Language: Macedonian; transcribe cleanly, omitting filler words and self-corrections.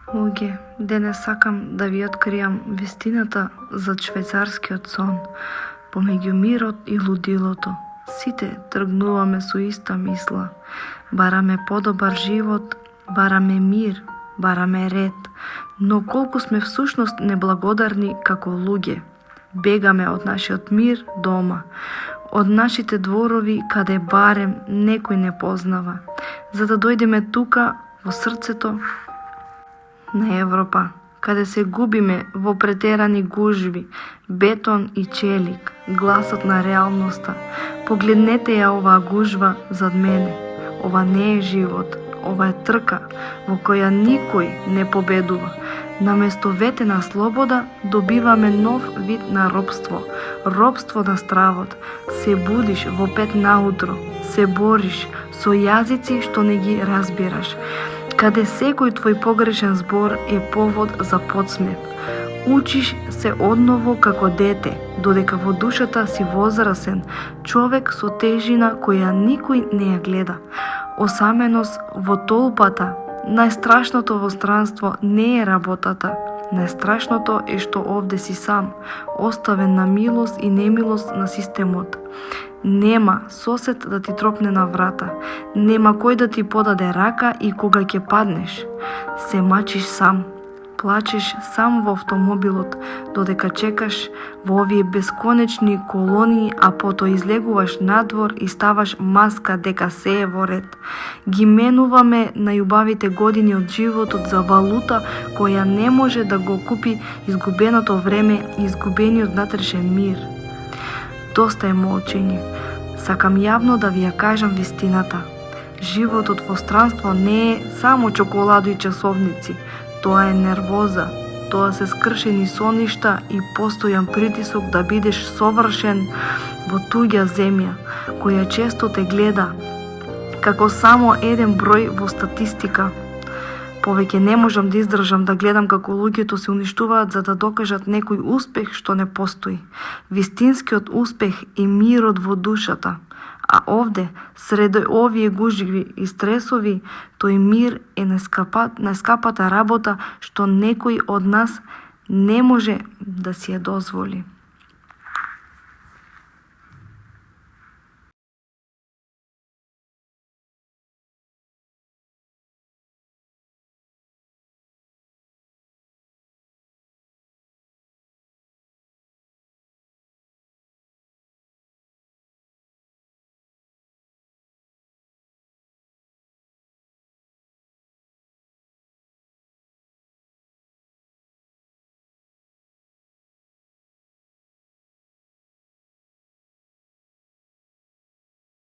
Луѓе, денес сакам да ви откријам вистината за швајцарскиот сон. Помеѓу мирот и лудилото, сите тргнуваме со иста мисла. Бараме подобар живот, бараме мир, бараме ред. Но колку сме всушност неблагодарни како луѓе. Бегаме од нашиот мир дома, од нашите дворови каде барем некој не познава, за да дојдеме тука во срцето на Европа, каде се губиме во претерани гужви, бетон и челик, гласот на реалноста. Погледнете ја оваа гужва зад мене. Ова не е живот, ова е трка во која никој не победува. Наместо ветена слобода добиваме нов вид на робство, робство на стравот. Се будиш во 5 наутро, се бориш со јазици што не ги разбираш, каде секој твој погрешен збор е повод за подсмев. Учиш се одново како дете, додека во душата си возрасен, човек со тежина која никој не ја гледа. Осаменост во толпата. Најстрашното во странство не е работата. Најстрашното е што овде си сам, оставен на милост и немилост на системот. Нема сосед да ти тропне на врата, нема кој да ти подаде рака и кога ќе паднеш. Се мачиш сам, плачеш сам во автомобилот, додека чекаш во овие бесконечни колонии, а потоа излегуваш надвор и ставаш маска дека се е во ред. Ги менуваме најубавите години од животот за валута која не може да го купи изгубеното време и изгубениот внатрешен мир. Доста е молчење. Сакам јавно да ви ја кажам вистината. Животот во странство не е само чоколади и часовници. Тоа е нервоза, тоа се скршени соништа и постојан притисок да бидеш совршен во туѓа земја, која често те гледа како само еден број во статистика. Повеќе не можам да издржам да гледам како луѓето се уништуваат за да докажат некој успех што не постои. Вистинскиот успех е мирот во душата. А овде, среде овие гужви и стресови, тој мир е најскапата работа што некој од нас не може да си ја дозволи.